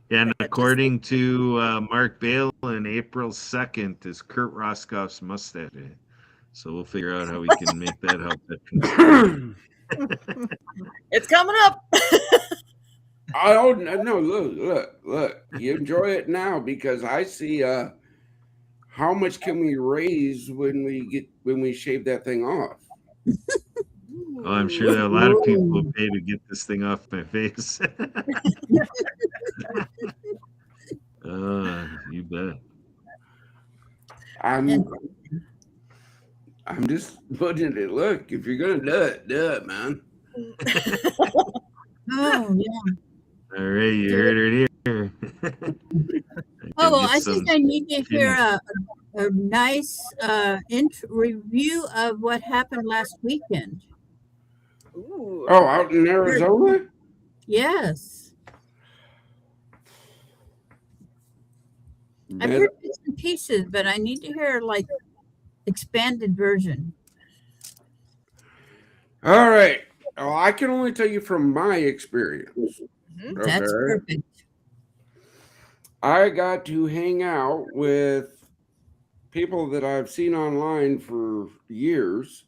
Speaker 4: And according to Mark Balin, April 2nd is Kurt Roscoff's mustache day. So we'll figure out how we can make that help veterans.
Speaker 1: It's coming up.
Speaker 2: Oh no! Look! You enjoy it now because I see. How much can we raise when we shave that thing off?
Speaker 4: Oh, I'm sure there are a lot of people who pay to get this thing off my face. You bet.
Speaker 2: I'm just putting it. Look, if you're gonna do it, man.
Speaker 5: oh yeah.
Speaker 4: All right, you heard it here.
Speaker 5: Oh, I think I need to hear a nice review of what happened last weekend.
Speaker 1: Ooh.
Speaker 2: Oh, out in Arizona?
Speaker 5: Yes. I've heard bits and pieces, but I need to hear like expanded version.
Speaker 2: All right. Well, I can only tell you from my experience.
Speaker 5: That's perfect.
Speaker 2: I got to hang out with people that I've seen online for years.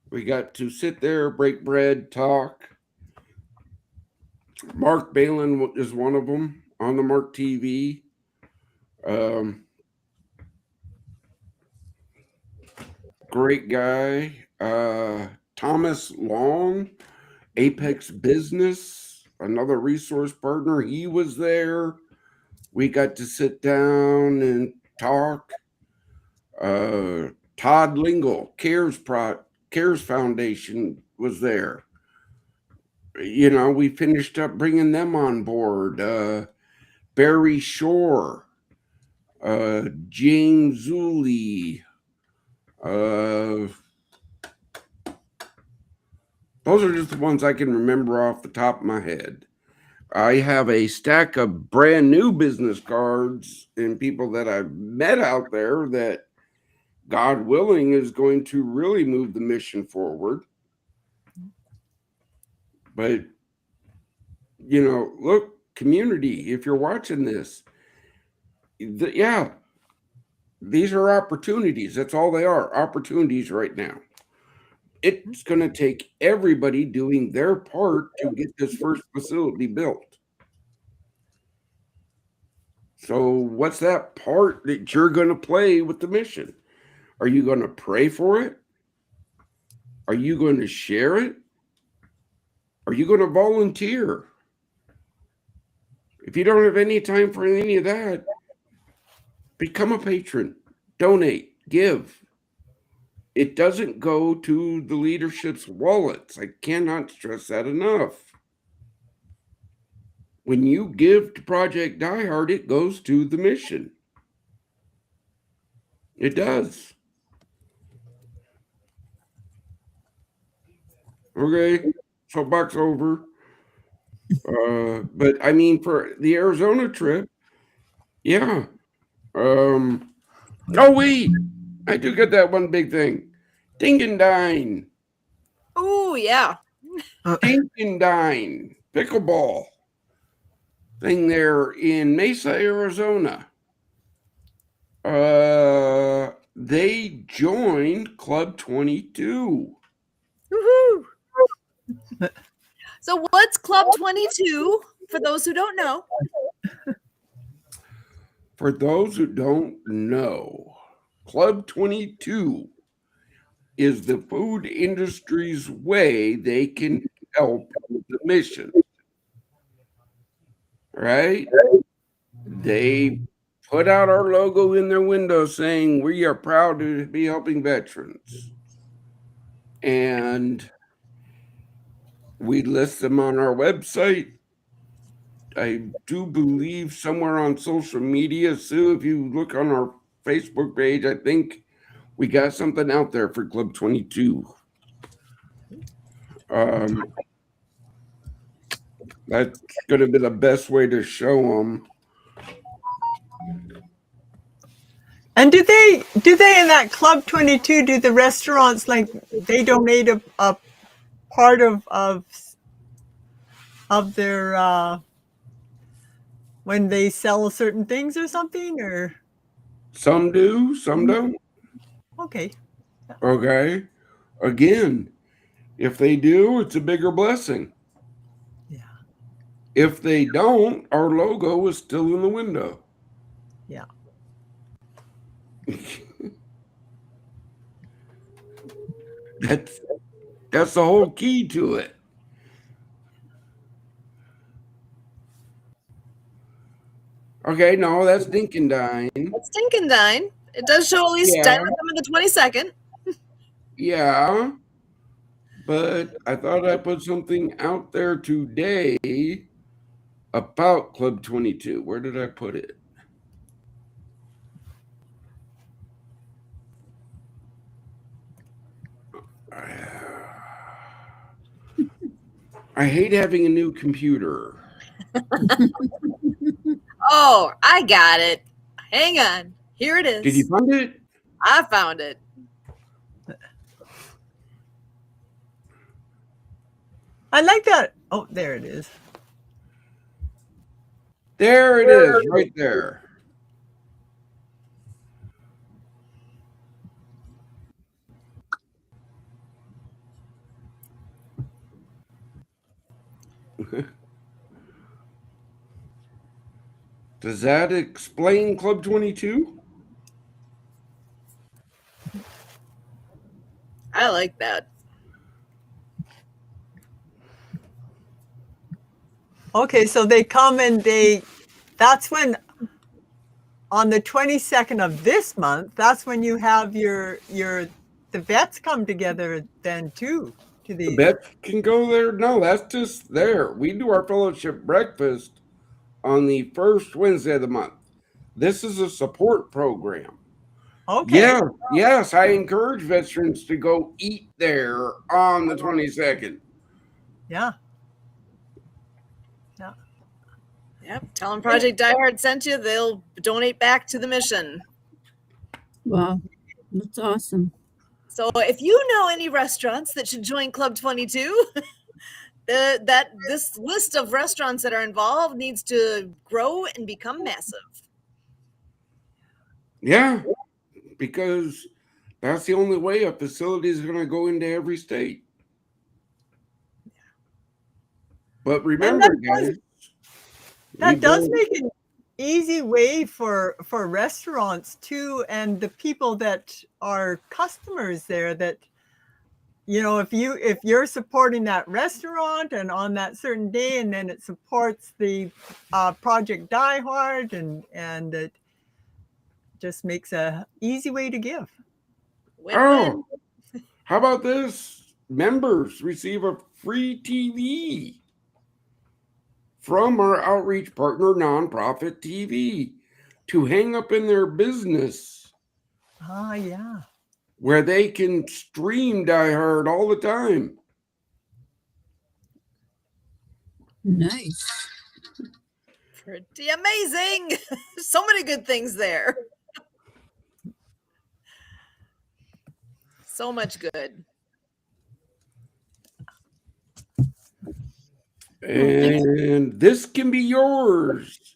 Speaker 2: We got to sit there, break bread, talk. Mark Balin is one of them on the Mark TV. Great guy. Thomas Long, Apex Business, another resource partner. He was there. We got to sit down and talk. Todd Lingle, Cares Foundation was there. You know, we finished up bringing them on board. Barry Shore, James Zuli. Those are just the ones I can remember off the top of my head. I have a stack of brand new business cards and people that I've met out there that, God willing, is going to really move the mission forward. But, you know, look, community, if you're watching this, yeah, these are opportunities. That's all they are, opportunities right now. it's going to take everybody doing their part to get this first facility built. So what's that part that you're going to play with the mission? Are you going to pray for it? Are you going to share it? Are you going to volunteer? If you don't have any time for any of that, become a patron, donate, give. It doesn't go to the leadership's wallets. I cannot stress that enough. When you give to Project Die Hard, it goes to the mission. It does. Okay, soapbox over. But I mean, for the Arizona trip, yeah. Oh wait, I do get that one big thing. Dink and Dine.
Speaker 1: Oh, yeah.
Speaker 2: Dink and Dine. Pickleball thing there in Mesa, Arizona. They joined Club 22.
Speaker 1: Woohoo! So what's Club 22 for those who don't know?
Speaker 2: For those who don't know, Club 22 is the food industry's way they can help the mission. Right? They put out our logo in their window saying, "We are proud to be helping veterans." And we list them on our website. I do believe somewhere on social media, Sue, if you look on our Facebook page, I think we got something out there for Club 22. That's going to be the best way to show them.
Speaker 3: And do they in that Club 22, do the restaurants, like, they donate a part of their when they sell certain things or something, or?
Speaker 2: Some do, some don't.
Speaker 3: Okay.
Speaker 2: Okay. Again, if they do, it's a bigger blessing.
Speaker 3: Yeah.
Speaker 2: If they don't, our logo is still in the window.
Speaker 3: Yeah.
Speaker 2: That's the whole key to it. Okay, no, that's Dink and Dine.
Speaker 1: It's Dink and Dine. It does show at least dine with them in the 22nd.
Speaker 2: Yeah, but I thought I put something out there today about Club 22. Where did I put it? I hate having a new computer.
Speaker 1: Oh, I got it. Hang on. Here it is.
Speaker 2: Did you find it?
Speaker 1: I found it.
Speaker 3: I like that. Oh, there it is.
Speaker 2: There it is, right there. Does that explain Club 22?
Speaker 1: I like that.
Speaker 3: Okay, so they come and that's when, on the 22nd of this month, that's when you have the vets come together then too.
Speaker 2: The vets can go there? No, that's just there. We do our fellowship breakfast on the first Wednesday of the month. This is a support program.
Speaker 3: Okay.
Speaker 2: Yeah, yes, I encourage veterans to go eat there on the 22nd.
Speaker 3: Yeah.
Speaker 1: Yep. Tell them Project Die Hard sent you. They'll donate back to the mission.
Speaker 5: Wow, that's awesome.
Speaker 1: So if you know any restaurants that should join Club 22, this list of restaurants that are involved needs to grow and become massive.
Speaker 2: Yeah, because That's the only way a facility is going to go into every state. But remember, guys,
Speaker 3: that does make an easy way for restaurants too, and the people that are customers there. That, you know, if you're supporting that restaurant and on that certain day, and then it supports the Project Die Hard, and it just makes a easy way to give.
Speaker 1: Win-win.
Speaker 2: How about this? Members receive a free TV from our outreach partner, Nonprofit TV, to hang up in their business.
Speaker 3: Ah, yeah.
Speaker 2: Where they can stream Die Hard all the time.
Speaker 5: Nice.
Speaker 1: Pretty amazing. So many good things there. So much good.
Speaker 2: And this can be yours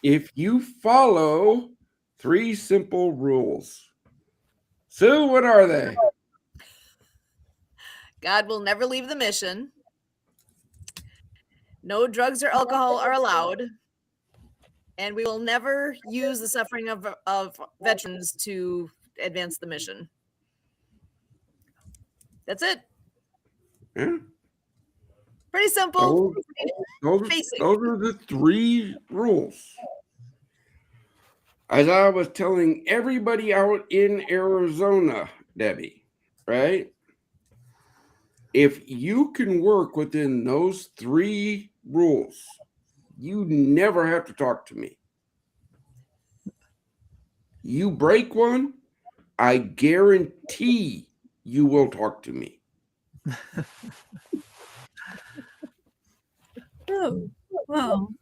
Speaker 2: if you follow 3 simple rules. Sue, what are they?
Speaker 1: God will never leave the mission. No drugs or alcohol are allowed. And we will never use the suffering of veterans to advance the mission. That's it.
Speaker 2: Yeah.
Speaker 1: Pretty simple.
Speaker 2: Those are the 3 rules. As I was telling everybody out in Arizona, Debbie, right? If you can work within those 3 rules, you never have to talk to me. You break one, I guarantee you will talk to me.
Speaker 5: Oh, well.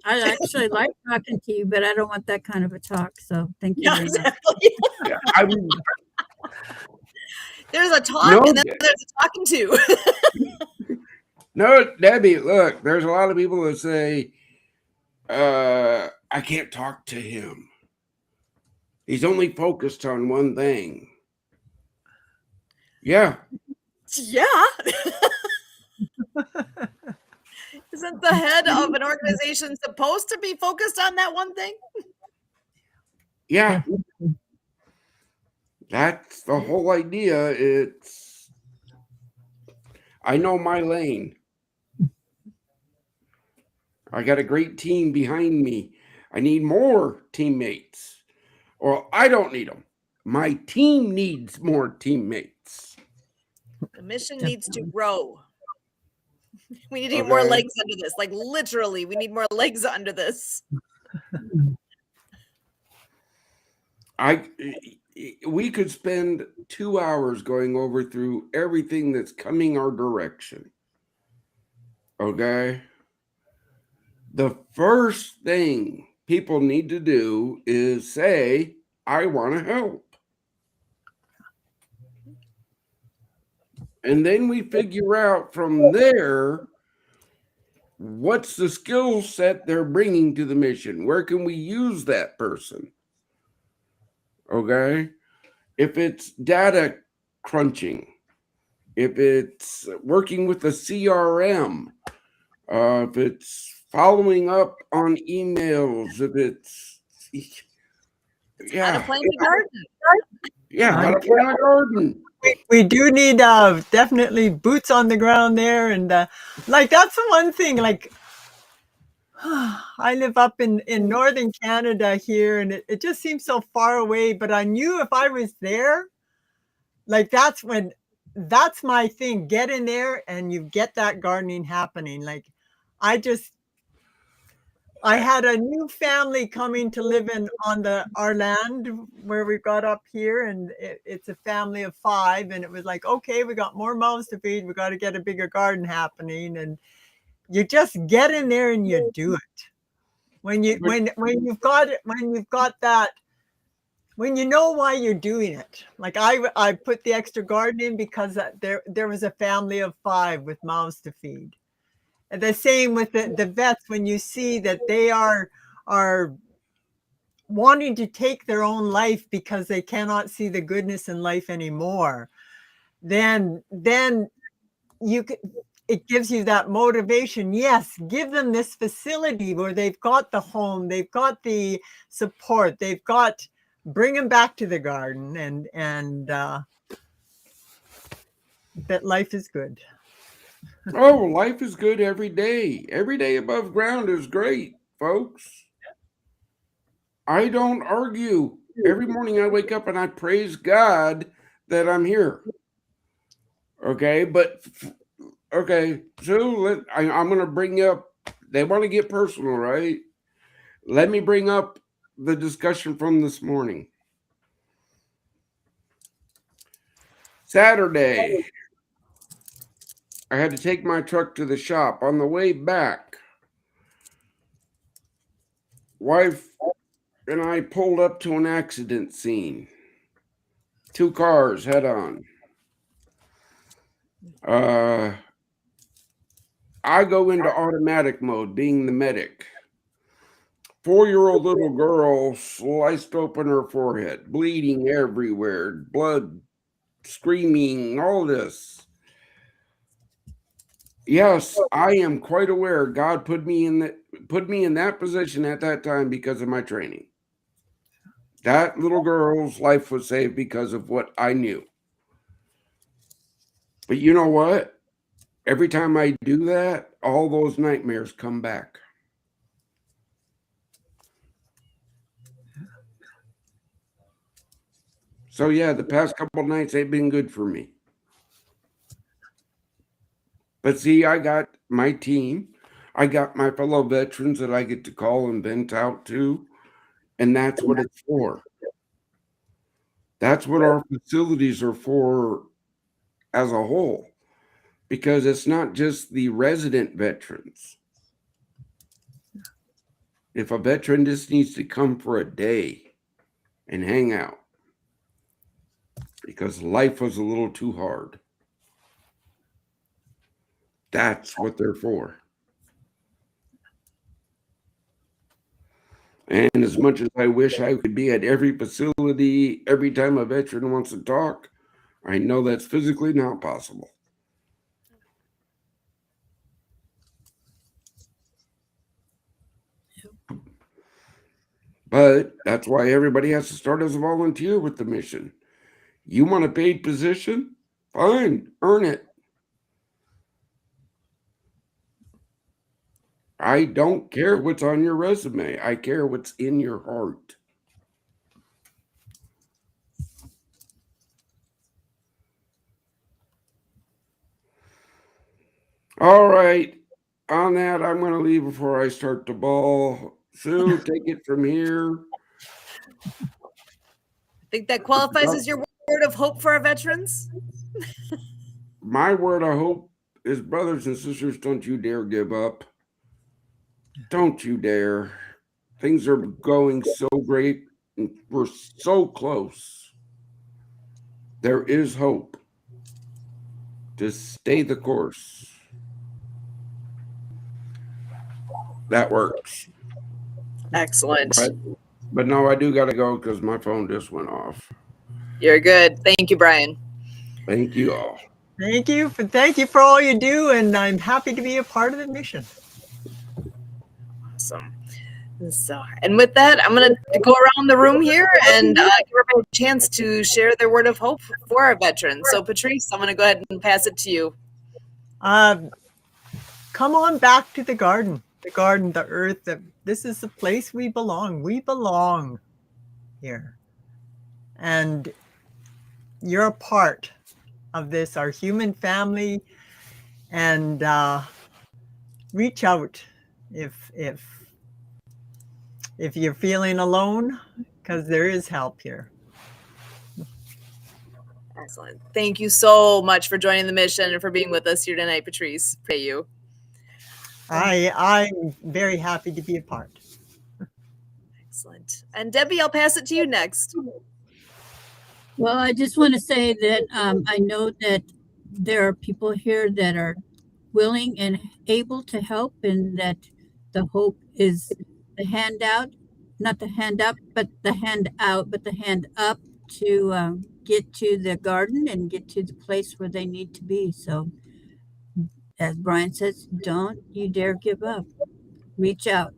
Speaker 5: I actually like talking to you, but I don't want that kind of a talk. So thank you.
Speaker 1: Yeah, exactly. There's a talk and then there's a talking to.
Speaker 2: No, Debbie, look, there's a lot of people that say, I can't talk to him. He's only focused on one thing. Yeah.
Speaker 1: Yeah. Isn't the head of an organization supposed to be focused on that one thing?
Speaker 2: Yeah. That's the whole idea. I know my lane. I got a great team behind me. I need more teammates. Or I don't need them. My team needs more teammates.
Speaker 1: The mission needs to grow. We need to get more legs under this. Like literally, we need more legs under this.
Speaker 2: We could spend 2 hours going over through everything that's coming our direction. Okay? The first thing people need to do is say, I want to help. And then we figure out from there, what's the skill set they're bringing to the mission? Where can we use that person? Okay? If it's data crunching, if it's working with the CRM, if it's following up on emails, if it's
Speaker 1: how to plant a garden.
Speaker 2: Yeah, how to plant a garden.
Speaker 3: We do need definitely boots on the ground there, and like that's the one thing. Like I live up in northern Canada here, and it just seems so far away. But I knew if I was there, like that's my thing. Get in there, and you get that gardening happening. Like I had a new family coming to live on our land where we got up here, and it's a family of 5, and it was like, okay, we got more mouths to feed. We got to get a bigger garden happening, and you just get in there and you do it. When you've got that, when you know why you're doing it. Like I put the extra garden in because there was a family of 5 with mouths to feed. The same with the vets, when you see that they are wanting to take their own life because they cannot see the goodness in life anymore, then it gives you that motivation. Yes, give them this facility where they've got the home, they've got the support, bring them back to the garden, and that life is good.
Speaker 2: Oh, life is good every day. Every day above ground is great, folks. I don't argue. Every morning I wake up and I praise God that I'm here. Okay, so I'm going to bring up, they want to get personal, right? Let me bring up the discussion from this morning. Saturday, I had to take my truck to the shop. On the way back, wife and I pulled up to an accident scene. 2 cars head on. I go into automatic mode, being the medic. 4-year-old little girl sliced open her forehead, bleeding everywhere, blood, screaming, all this. Yes, I am quite aware God put me in that position at that time because of my training. That little girl's life was saved because of what I knew. But you know what? Every time I do that, all those nightmares come back. So yeah, the past couple of nights they've been good for me. But see, I got my team. I got my fellow veterans that I get to call and vent out to. And that's what it's for. That's what our facilities are for as a whole. Because it's not just the resident veterans. If a veteran just needs to come for a day and hang out because life was a little too hard, that's what they're for. And as much as I wish I could be at every facility every time a veteran wants to talk, I know that's physically not possible. But that's why everybody has to start as a volunteer with the mission. You want a paid position? Fine, earn it. I don't care what's on your resume. I care what's in your heart. All right. On that, I'm going to leave before I start the ball. Sue, take it from here.
Speaker 1: I think that qualifies as your word of hope for our veterans.
Speaker 2: My word of hope is, brothers and sisters, don't you dare give up. Don't you dare. Things are going so great. We're so close. There is hope. Just stay the course. That works.
Speaker 1: Excellent.
Speaker 2: But no, I do got to go because my phone just went off.
Speaker 1: You're good. Thank you, Brian.
Speaker 2: Thank you all.
Speaker 3: Thank you for all you do, and I'm happy to be a part of the mission.
Speaker 1: Awesome. So, and with that, I'm going to go around the room here and give everybody a chance to share their word of hope for our veterans. So, Patrice, I'm going to go ahead and pass it to you.
Speaker 3: Come on back to the garden, the earth. This is the place we belong. We belong here. And you're a part of this, our human family. And reach out if you're feeling alone, because there is help here.
Speaker 1: Excellent. Thank you so much for joining the mission and for being with us here tonight, Patrice. Pray you.
Speaker 3: I'm very happy to be a part.
Speaker 1: Excellent. And Debbie, I'll pass it to you next.
Speaker 5: Well, I just want to say that I know that there are people here that are willing and able to help, and that the hope is the handout not the hand up, but the hand out, but the hand up to get to the garden and get to the place where they need to be. So, as Brian says, don't you dare give up. Reach out.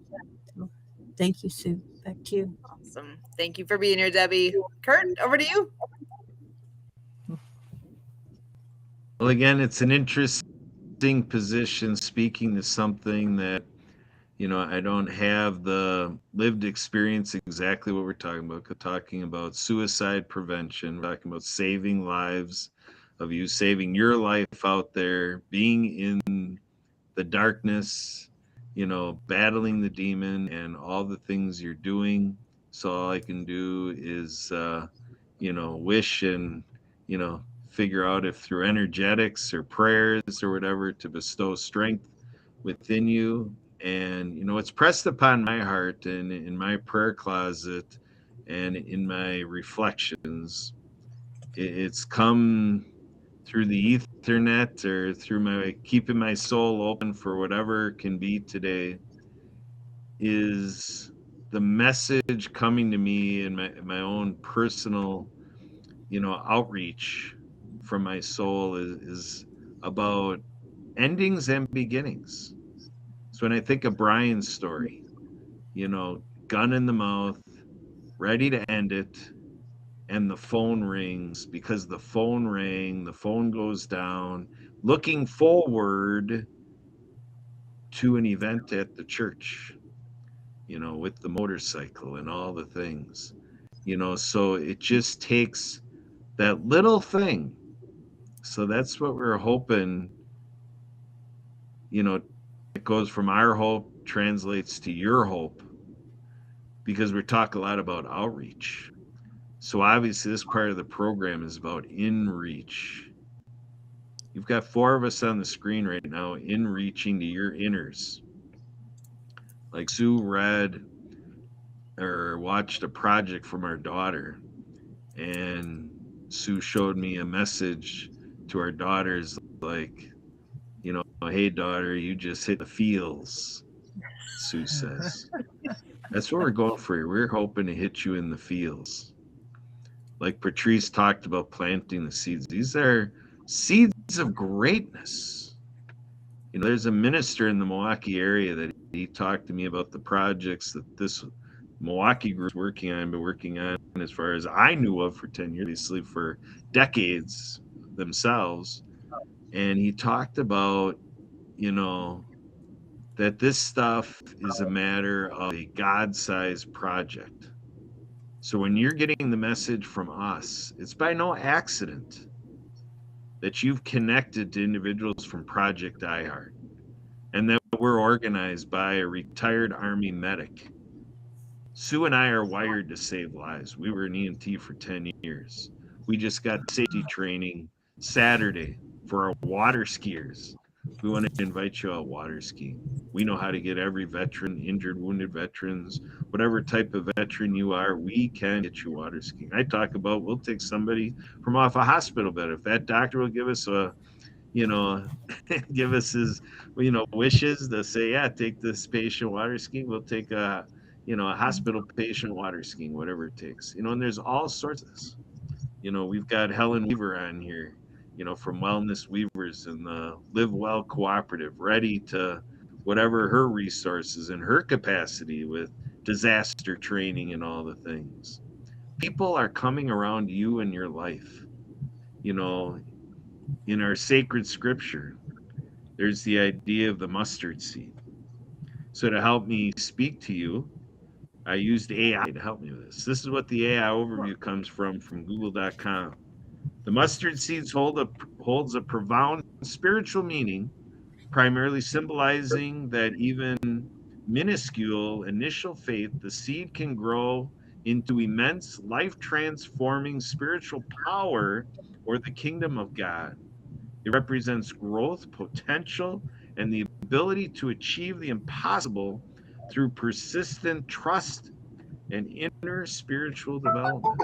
Speaker 5: So, thank you, Sue. Back to you.
Speaker 1: Awesome. Thank you for being here, Debbie. Kurt, over to you.
Speaker 4: Well, again, it's an interesting position, speaking to something that, I don't have the lived experience exactly what we're talking about. We're talking about suicide prevention, we're talking about saving lives, of you saving your life out there, being in the darkness, battling the demon and all the things you're doing. So all I can do is, wish and, figure out if through energetics or prayers or whatever to bestow strength within you. And, it's pressed upon my heart and in my prayer closet and in my reflections. It's come through the ethernet or through my keeping my soul open for whatever can be today, is the message coming to me in my own personal outreach from my soul is about endings and beginnings. So when I think of Brian's story, gun in the mouth, ready to end it, and the phone rings. Because the phone rang, the phone goes down, looking forward to an event at the church, with the motorcycle and all the things, so it just takes that little thing. So that's what we're hoping, it goes from our hope, translates to your hope, because we talk a lot about outreach. So obviously, this part of the program is about in reach. You've got 4 of us on the screen right now, in reaching to your inners. Like Sue read or watched a project from our daughter, and Sue showed me a message to our daughters like, hey, daughter, you just hit the feels, Sue says. That's what we're going for here. We're hoping to hit you in the feels. Like Patrice talked about planting the seeds. These are seeds of greatness. There's a minister in the Milwaukee area that he talked to me about the projects that this Milwaukee group is working on, been working on as far as I knew of for 10 years, obviously for decades themselves. And he talked about, that this stuff is a matter of a God-sized project. So when you're getting the message from us, it's by no accident that you've connected to individuals from Project iHeart, and that we're organized by a retired Army medic. Sue and I are wired to save lives. We were an EMT for 10 years. We just got safety training Saturday for our water skiers. We want to invite you out water skiing. We know how to get every veteran, injured, wounded veterans, whatever type of veteran you are, we can get you water skiing. I talk about we'll take somebody from off a hospital bed. If that doctor will give us a, give us his, wishes to say, yeah, take this patient water skiing, we'll take a hospital patient water skiing, whatever it takes. And there's all sorts of this. We've got Helen Weaver on here, from Wellness Weavers and the Live Well Cooperative, ready to whatever her resources and her capacity with disaster training and all the things. People are coming around you in your life. In our sacred scripture, there's the idea of the mustard seed. So to help me speak to you, I used AI to help me with this. This is what the AI overview comes from google.com. The mustard seeds holds a profound spiritual meaning, primarily symbolizing that even minuscule initial faith, the seed can grow into immense life transforming spiritual power or the kingdom of God. It represents growth, potential, and the ability to achieve the impossible through persistent trust and inner spiritual development.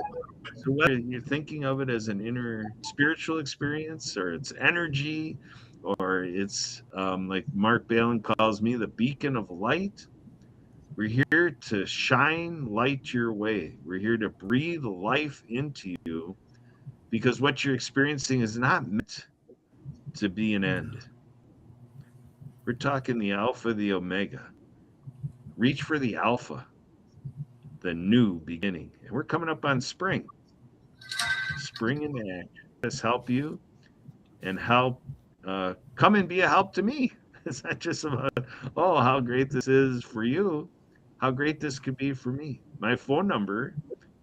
Speaker 4: So whether you're thinking of it as an inner spiritual experience, or it's energy, or it's like Mark Balin calls me, the beacon of light, We're here to shine light your way. We're here to breathe life into you because what you're experiencing is not meant to be an end. We're talking the Alpha, the Omega. Reach for the Alpha, the new beginning. And we're coming up on spring. Spring in action. Let's help you and help come and be a help to me. It's not just about, oh, how great this is for you, how great this could be for me. My phone number,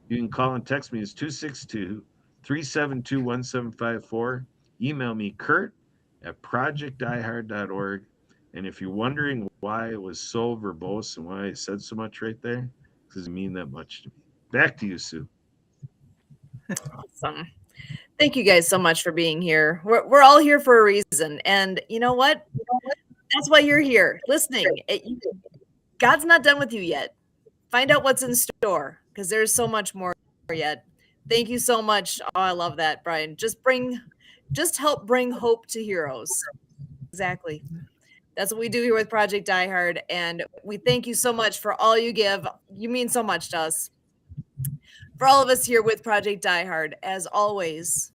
Speaker 4: you can call and text me, is 262-372-1754. Email me, Kurt at projectdiehard.org. And if you're wondering why it was so verbose and why I said so much right there, because it mean that much to me. Back to you, Sue.
Speaker 1: Awesome. Thank you guys so much for being here. We're all here for a reason. And you know what? That's why you're here listening. God's not done with you yet. Find out what's in store because there's so much more yet. Thank you so much. Oh, I love that, Brian. Just help bring hope to heroes. Exactly. That's what we do here with Project Die Hard. And we thank you so much for all you give. You mean so much to us. For all of us here with Project Die Hard, as always,